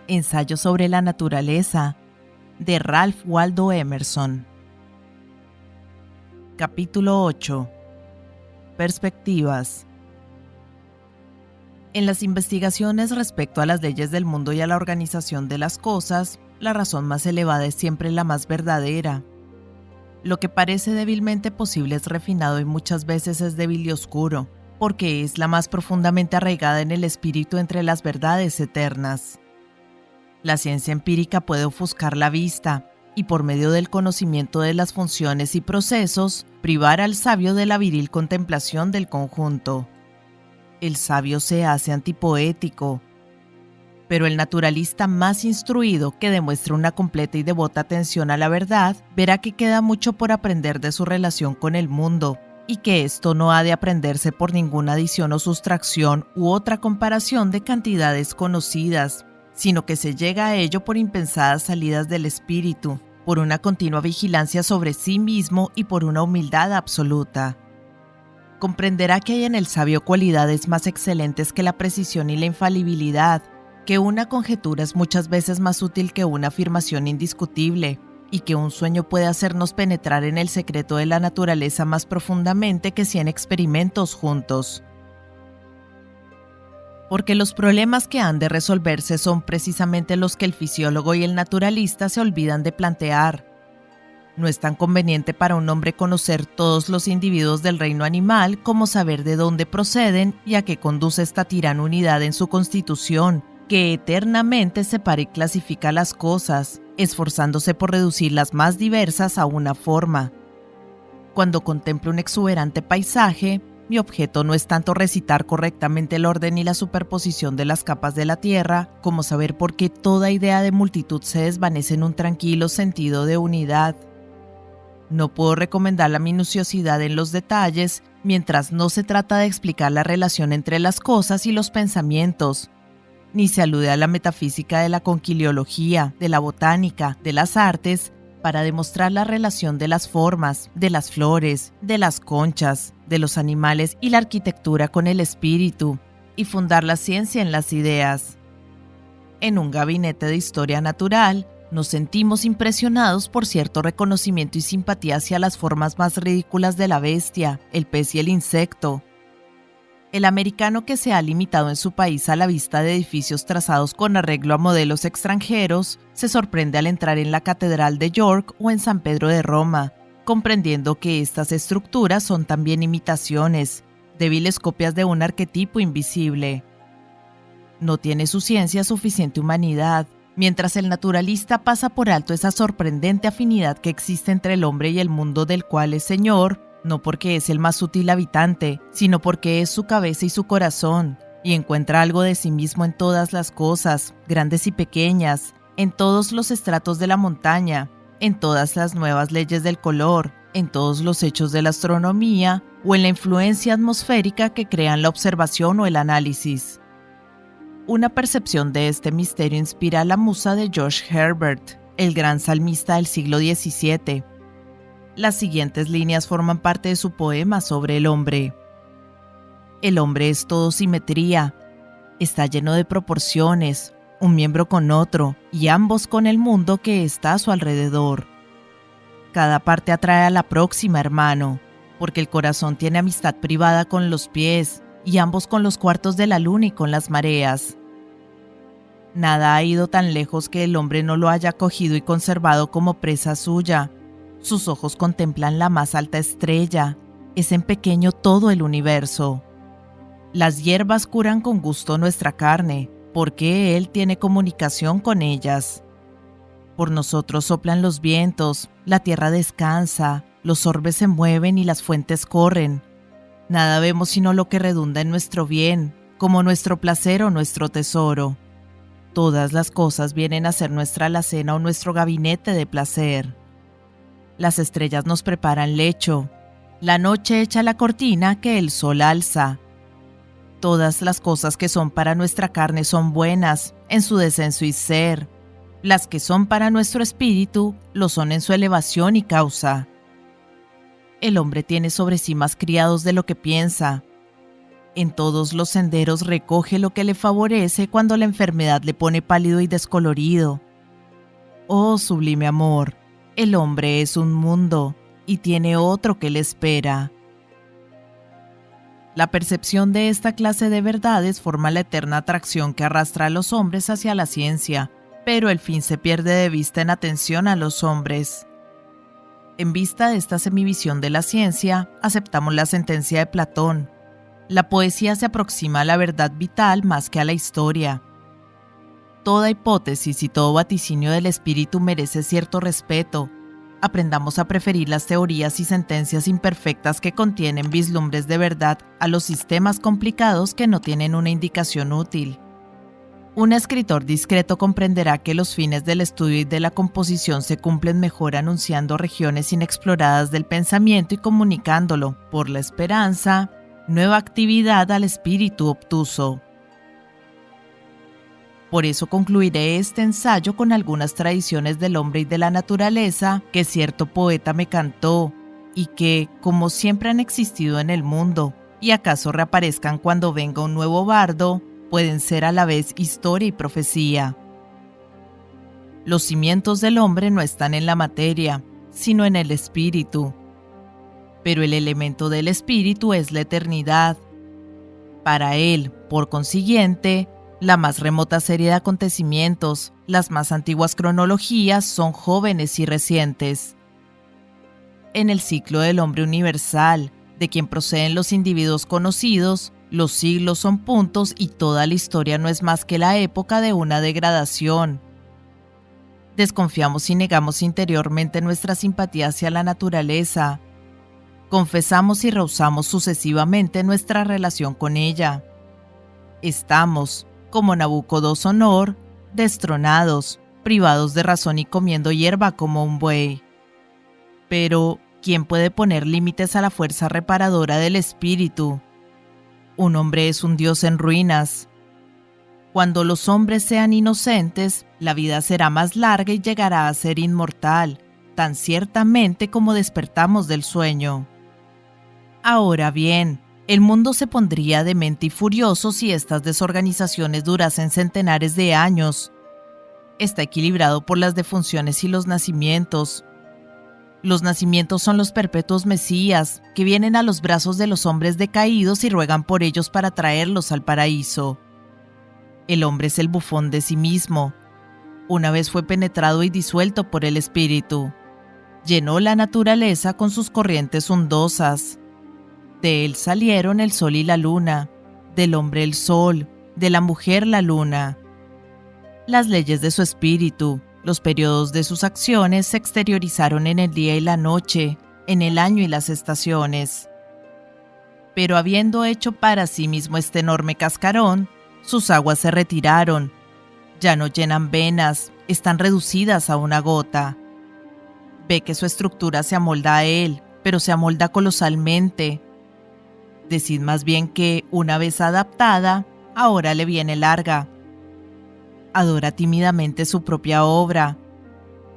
Ensayo sobre la naturaleza, de Ralph Waldo Emerson. Capítulo 8. Perspectivas. En las investigaciones respecto a las leyes del mundo y a la organización de las cosas, la razón más elevada es siempre la más verdadera. Lo que parece débilmente posible es refinado y muchas veces es débil y oscuro, porque es la más profundamente arraigada en el espíritu entre las verdades eternas. La ciencia empírica puede ofuscar la vista y, por medio del conocimiento de las funciones y procesos, privar al sabio de la viril contemplación del conjunto. El sabio se hace antipoético, pero el naturalista más instruido que demuestre una completa y devota atención a la verdad verá que queda mucho por aprender de su relación con el mundo y que esto no ha de aprenderse por ninguna adición o sustracción u otra comparación de cantidades conocidas, sino que se llega a ello por impensadas salidas del espíritu, por una continua vigilancia sobre sí mismo y por una humildad absoluta. Comprenderá que hay en el sabio cualidades más excelentes que la precisión y la infalibilidad, que una conjetura es muchas veces más útil que una afirmación indiscutible, y que un sueño puede hacernos penetrar en el secreto de la naturaleza más profundamente que 100 experimentos juntos. Porque los problemas que han de resolverse son precisamente los que el fisiólogo y el naturalista se olvidan de plantear. No es tan conveniente para un hombre conocer todos los individuos del reino animal como saber de dónde proceden y a qué conduce esta tirana unidad en su constitución, que eternamente separa y clasifica las cosas, esforzándose por reducir las más diversas a una forma. Cuando contemplo un exuberante paisaje, mi objeto no es tanto recitar correctamente el orden y la superposición de las capas de la tierra, como saber por qué toda idea de multitud se desvanece en un tranquilo sentido de unidad. No puedo recomendar la minuciosidad en los detalles, mientras no se trata de explicar la relación entre las cosas y los pensamientos, ni se alude a la metafísica de la conquiliología, de la botánica, de las artes, para demostrar la relación de las formas, de las flores, de las conchas, de los animales y la arquitectura con el espíritu, y fundar la ciencia en las ideas. En un gabinete de historia natural, nos sentimos impresionados por cierto reconocimiento y simpatía hacia las formas más ridículas de la bestia, el pez y el insecto. El americano que se ha limitado en su país a la vista de edificios trazados con arreglo a modelos extranjeros, se sorprende al entrar en la Catedral de York o en San Pedro de Roma, comprendiendo que estas estructuras son también imitaciones, débiles copias de un arquetipo invisible. No tiene su ciencia suficiente humanidad, mientras el naturalista pasa por alto esa sorprendente afinidad que existe entre el hombre y el mundo del cual es señor, no porque es el más sutil habitante, sino porque es su cabeza y su corazón, y encuentra algo de sí mismo en todas las cosas, grandes y pequeñas, en todos los estratos de la montaña, en todas las nuevas leyes del color, en todos los hechos de la astronomía, o en la influencia atmosférica que crean la observación o el análisis. Una percepción de este misterio inspira a la musa de George Herbert, el gran salmista del siglo XVII. Las siguientes líneas forman parte de su poema sobre el hombre. El hombre es todo simetría, está lleno de proporciones, un miembro con otro y ambos con el mundo que está a su alrededor. Cada parte atrae a la próxima, hermano, porque el corazón tiene amistad privada con los pies y ambos con los cuartos de la luna y con las mareas. Nada ha ido tan lejos que el hombre no lo haya cogido y conservado como presa suya. Sus ojos contemplan la más alta estrella, es en pequeño todo el universo. Las hierbas curan con gusto nuestra carne, porque él tiene comunicación con ellas. Por nosotros soplan los vientos, la tierra descansa, los orbes se mueven y las fuentes corren. Nada vemos sino lo que redunda en nuestro bien, como nuestro placer o nuestro tesoro. Todas las cosas vienen a ser nuestra alacena o nuestro gabinete de placer. Las estrellas nos preparan lecho, la noche echa la cortina que el sol alza. Todas las cosas que son para nuestra carne son buenas en su descenso y ser. Las que son para nuestro espíritu lo son en su elevación y causa. El hombre tiene sobre sí más criados de lo que piensa. En todos los senderos recoge lo que le favorece cuando la enfermedad le pone pálido y descolorido. Oh sublime amor, el hombre es un mundo y tiene otro que le espera. La percepción de esta clase de verdades forma la eterna atracción que arrastra a los hombres hacia la ciencia, pero el fin se pierde de vista en atención a los hombres. En vista de esta semivisión de la ciencia, aceptamos la sentencia de Platón. La poesía se aproxima a la verdad vital más que a la historia. Toda hipótesis y todo vaticinio del espíritu merece cierto respeto. Aprendamos a preferir las teorías y sentencias imperfectas que contienen vislumbres de verdad a los sistemas complicados que no tienen una indicación útil. Un escritor discreto comprenderá que los fines del estudio y de la composición se cumplen mejor anunciando regiones inexploradas del pensamiento y comunicándolo, por la esperanza, nueva actividad al espíritu obtuso. Por eso concluiré este ensayo con algunas tradiciones del hombre y de la naturaleza que cierto poeta me cantó y que, como siempre han existido en el mundo, y acaso reaparezcan cuando venga un nuevo bardo, pueden ser a la vez historia y profecía. Los cimientos del hombre no están en la materia, sino en el espíritu. Pero el elemento del espíritu es la eternidad. Para él, por consiguiente, la más remota serie de acontecimientos, las más antiguas cronologías son jóvenes y recientes. En el ciclo del hombre universal, de quien proceden los individuos conocidos, los siglos son puntos y toda la historia no es más que la época de una degradación. Desconfiamos y negamos interiormente nuestra simpatía hacia la naturaleza. Confesamos y rehusamos sucesivamente nuestra relación con ella. Estamos, como Nabucodonosor, destronados, privados de razón y comiendo hierba como un buey. Pero, ¿quién puede poner límites a la fuerza reparadora del espíritu? Un hombre es un dios en ruinas. Cuando los hombres sean inocentes, la vida será más larga y llegará a ser inmortal, tan ciertamente como despertamos del sueño. Ahora bien, el mundo se pondría demente y furioso si estas desorganizaciones durasen centenares de años. Está equilibrado por las defunciones y los nacimientos. Los nacimientos son los perpetuos mesías, que vienen a los brazos de los hombres decaídos y ruegan por ellos para traerlos al paraíso. El hombre es el bufón de sí mismo. Una vez fue penetrado y disuelto por el espíritu. Llenó la naturaleza con sus corrientes ondosas. De él salieron el sol y la luna, del hombre el sol, de la mujer la luna. Las leyes de su espíritu, los periodos de sus acciones se exteriorizaron en el día y la noche, en el año y las estaciones. Pero habiendo hecho para sí mismo este enorme cascarón, sus aguas se retiraron. Ya no llenan venas, están reducidas a una gota. Ve que su estructura se amolda a él, pero se amolda colosalmente. Decid más bien que, una vez adaptada, ahora le viene larga. Adora tímidamente su propia obra.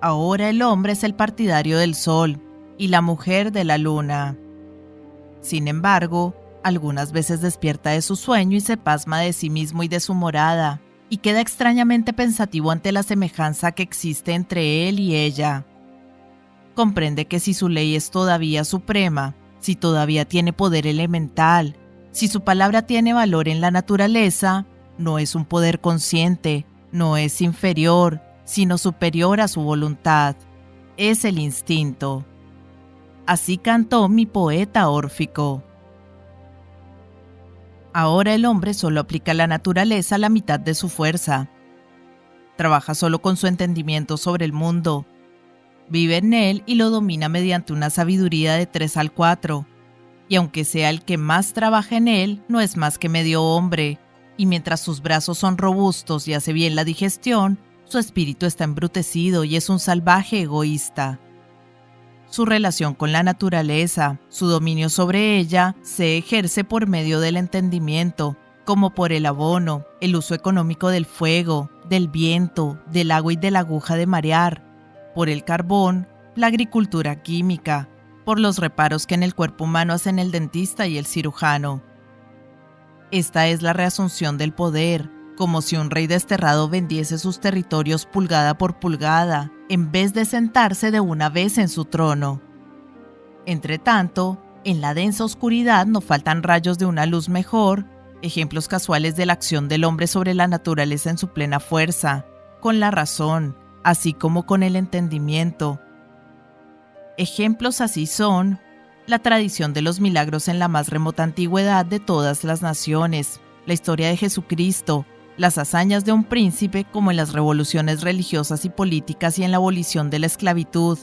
Ahora el hombre es el partidario del sol y la mujer de la luna. Sin embargo, algunas veces despierta de su sueño y se pasma de sí mismo y de su morada, y queda extrañamente pensativo ante la semejanza que existe entre él y ella. Comprende que si su ley es todavía suprema, si todavía tiene poder elemental, si su palabra tiene valor en la naturaleza, no es un poder consciente, no es inferior, sino superior a su voluntad. Es el instinto. Así cantó mi poeta órfico. Ahora el hombre solo aplica a la naturaleza la mitad de su fuerza. Trabaja solo con su entendimiento sobre el mundo. Vive en él y lo domina mediante una sabiduría de 3 al 4. Y aunque sea el que más trabaja en él, no es más que medio hombre. Y mientras sus brazos son robustos y hace bien la digestión, su espíritu está embrutecido y es un salvaje egoísta. Su relación con la naturaleza, su dominio sobre ella, se ejerce por medio del entendimiento, como por el abono, el uso económico del fuego, del viento, del agua y de la aguja de marear, por el carbón, la agricultura química, por los reparos que en el cuerpo humano hacen el dentista y el cirujano. Esta es la reasunción del poder, como si un rey desterrado vendiese sus territorios pulgada por pulgada, en vez de sentarse de una vez en su trono. Entretanto, en la densa oscuridad no faltan rayos de una luz mejor, ejemplos casuales de la acción del hombre sobre la naturaleza en su plena fuerza, con la razón, así como con el entendimiento. Ejemplos así son la tradición de los milagros en la más remota antigüedad de todas las naciones, la historia de Jesucristo, las hazañas de un príncipe como en las revoluciones religiosas y políticas y en la abolición de la esclavitud,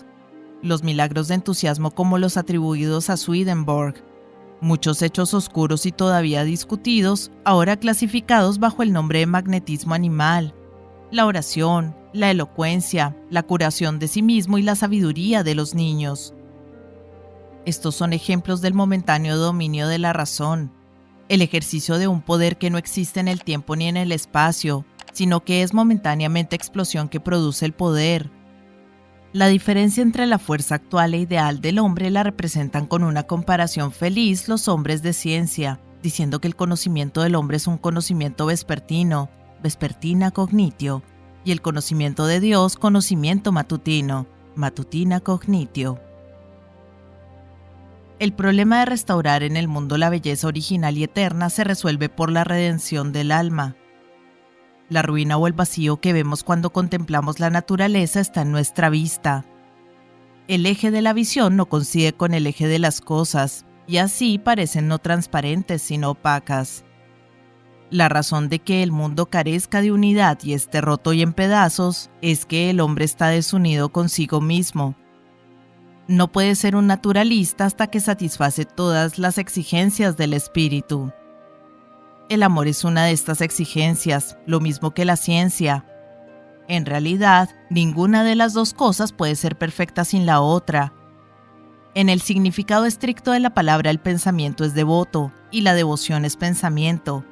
los milagros de entusiasmo como los atribuidos a Swedenborg, muchos hechos oscuros y todavía discutidos, ahora clasificados bajo el nombre de magnetismo animal, la oración, la elocuencia, la curación de sí mismo y la sabiduría de los niños. Estos son ejemplos del momentáneo dominio de la razón, el ejercicio de un poder que no existe en el tiempo ni en el espacio, sino que es momentáneamente explosión que produce el poder. La diferencia entre la fuerza actual e ideal del hombre la representan con una comparación feliz los hombres de ciencia, diciendo que el conocimiento del hombre es un conocimiento vespertino, vespertina cognitio, y el conocimiento de Dios, conocimiento matutino, matutina cognitio. El problema de restaurar en el mundo la belleza original y eterna se resuelve por la redención del alma. La ruina o el vacío que vemos cuando contemplamos la naturaleza está en nuestra vista. El eje de la visión no coincide con el eje de las cosas, y así parecen no transparentes sino opacas. La razón de que el mundo carezca de unidad y esté roto y en pedazos es que el hombre está desunido consigo mismo. No puede ser un naturalista hasta que satisface todas las exigencias del espíritu. El amor es una de estas exigencias, lo mismo que la ciencia. En realidad, ninguna de las dos cosas puede ser perfecta sin la otra. En el significado estricto de la palabra, el pensamiento es devoto y la devoción es pensamiento.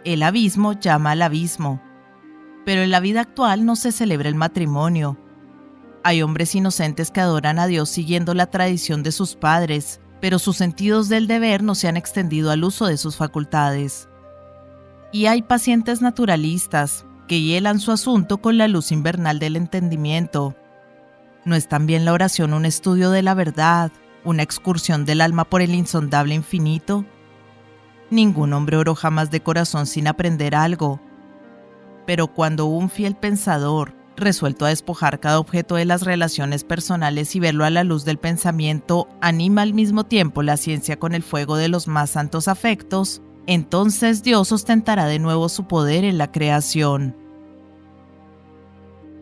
El abismo llama al abismo. Pero en la vida actual no se celebra el matrimonio. Hay hombres inocentes que adoran a Dios siguiendo la tradición de sus padres, pero sus sentidos del deber no se han extendido al uso de sus facultades. Y hay pacientes naturalistas que hielan su asunto con la luz invernal del entendimiento. ¿No es también la oración un estudio de la verdad, una excursión del alma por el insondable infinito? Ningún hombre oró jamás de corazón sin aprender algo. Pero cuando un fiel pensador, resuelto a despojar cada objeto de las relaciones personales y verlo a la luz del pensamiento, anima al mismo tiempo la ciencia con el fuego de los más santos afectos, entonces Dios ostentará de nuevo su poder en la creación.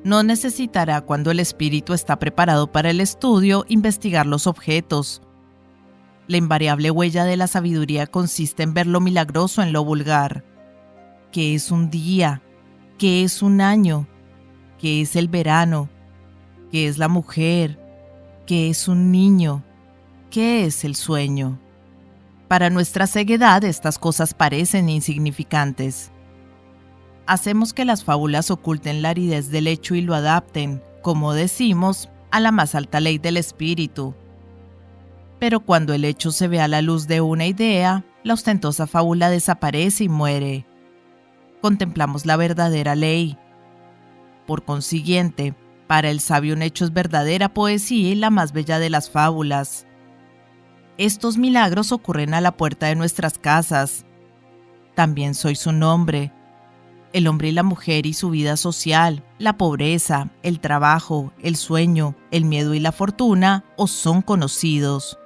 No necesitará, cuando el espíritu está preparado para el estudio, investigar los objetos. La invariable huella de la sabiduría consiste en ver lo milagroso en lo vulgar. ¿Qué es un día? ¿Qué es un año? ¿Qué es el verano? ¿Qué es la mujer? ¿Qué es un niño? ¿Qué es el sueño? Para nuestra ceguedad estas cosas parecen insignificantes. Hacemos que las fábulas oculten la aridez del hecho y lo adapten, como decimos, a la más alta ley del espíritu. Pero cuando el hecho se ve a la luz de una idea, la ostentosa fábula desaparece y muere. Contemplamos la verdadera ley. Por consiguiente, para el sabio un hecho es verdadera poesía y la más bella de las fábulas. Estos milagros ocurren a la puerta de nuestras casas. También sois un hombre. El hombre y la mujer y su vida social, la pobreza, el trabajo, el sueño, el miedo y la fortuna os son conocidos.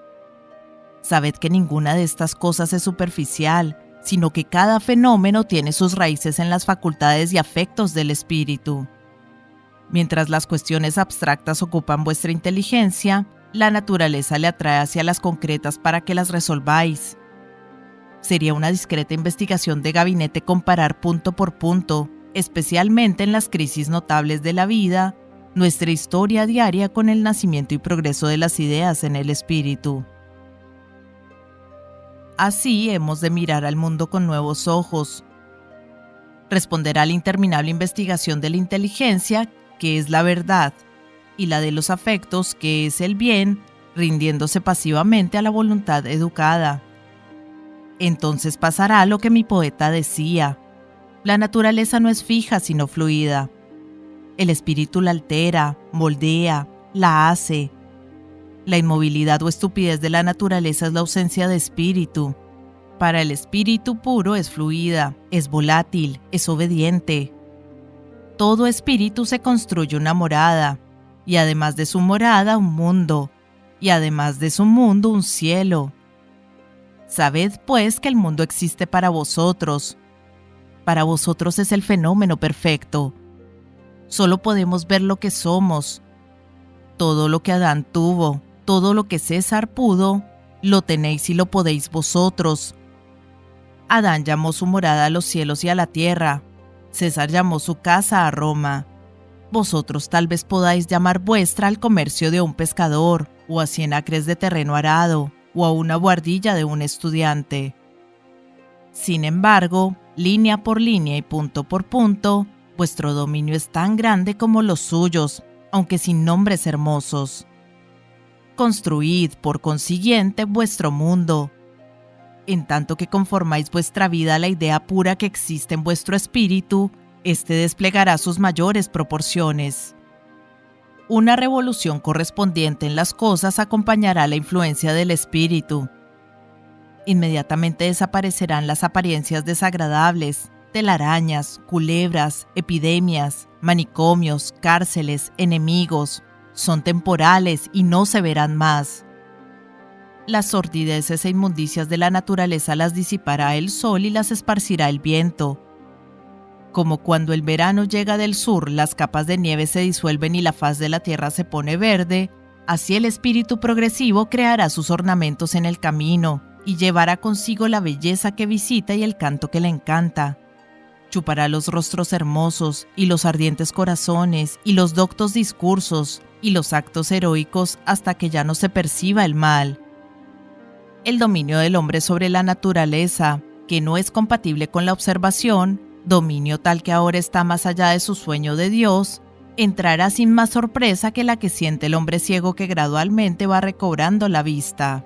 Sabed que ninguna de estas cosas es superficial, sino que cada fenómeno tiene sus raíces en las facultades y afectos del espíritu. Mientras las cuestiones abstractas ocupan vuestra inteligencia, la naturaleza le atrae hacia las concretas para que las resolváis. Sería una discreta investigación de gabinete comparar punto por punto, especialmente en las crisis notables de la vida, nuestra historia diaria con el nacimiento y progreso de las ideas en el espíritu. Así hemos de mirar al mundo con nuevos ojos. Responder a la interminable investigación de la inteligencia, que es la verdad, y la de los afectos, que es el bien, rindiéndose pasivamente a la voluntad educada. Entonces pasará lo que mi poeta decía. La naturaleza no es fija sino fluida. El espíritu la altera, moldea, la hace. La inmovilidad o estupidez de la naturaleza es la ausencia de espíritu. Para el espíritu puro es fluida, es volátil, es obediente. Todo espíritu se construye una morada, y además de su morada un mundo, y además de su mundo un cielo. Sabed pues que el mundo existe para vosotros. Para vosotros es el fenómeno perfecto. Solo podemos ver lo que somos. Todo lo que Adán tuvo, todo lo que César pudo, lo tenéis y lo podéis vosotros. Adán llamó su morada a los cielos y a la tierra. César llamó su casa a Roma. Vosotros tal vez podáis llamar vuestra al comercio de un pescador, o a 100 acres de terreno arado, o a una buhardilla de un estudiante. Sin embargo, línea por línea y punto por punto, vuestro dominio es tan grande como los suyos, aunque sin nombres hermosos. Construid, por consiguiente, vuestro mundo. En tanto que conformáis vuestra vida a la idea pura que existe en vuestro espíritu, éste desplegará sus mayores proporciones. Una revolución correspondiente en las cosas acompañará la influencia del espíritu. Inmediatamente desaparecerán las apariencias desagradables, telarañas, culebras, epidemias, manicomios, cárceles, enemigos. Son temporales y no se verán más. Las sordideces e inmundicias de la naturaleza las disipará el sol y las esparcirá el viento. Como cuando el verano llega del sur, las capas de nieve se disuelven y la faz de la tierra se pone verde, así el espíritu progresivo creará sus ornamentos en el camino y llevará consigo la belleza que visita y el canto que le encanta. Chupará los rostros hermosos y los ardientes corazones y los doctos discursos y los actos heroicos hasta que ya no se perciba el mal. El dominio del hombre sobre la naturaleza, que no es compatible con la observación, dominio tal que ahora está más allá de su sueño de Dios, entrará sin más sorpresa que la que siente el hombre ciego que gradualmente va recobrando la vista.